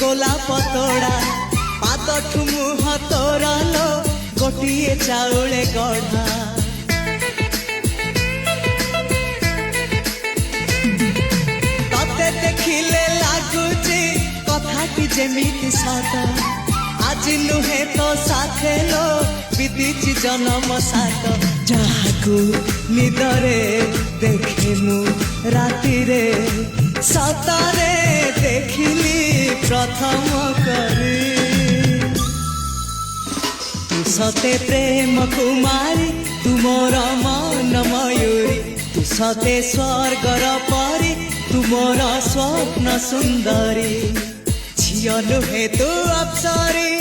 গোলাপ তোড়া পাদঠু মুহ তোরালো গোটিয়ে চাউলে গড়া ততে দেখিলে লাগুছি কথাটি যেমিতি সত আজি নুহে তো সাথে লো বিদিছি জনম সাত যাহাকু নিদরে দেখে মু রাতিরে সতরে দেখিলি প্রথম করে তু সতে প্রেম কুমারী তুমর মন ময়ূরী তু সতে স্বর্গর পরি তুমর স্বপ্ন সুন্দরী ঝিও নুহে তু অপ্সরী।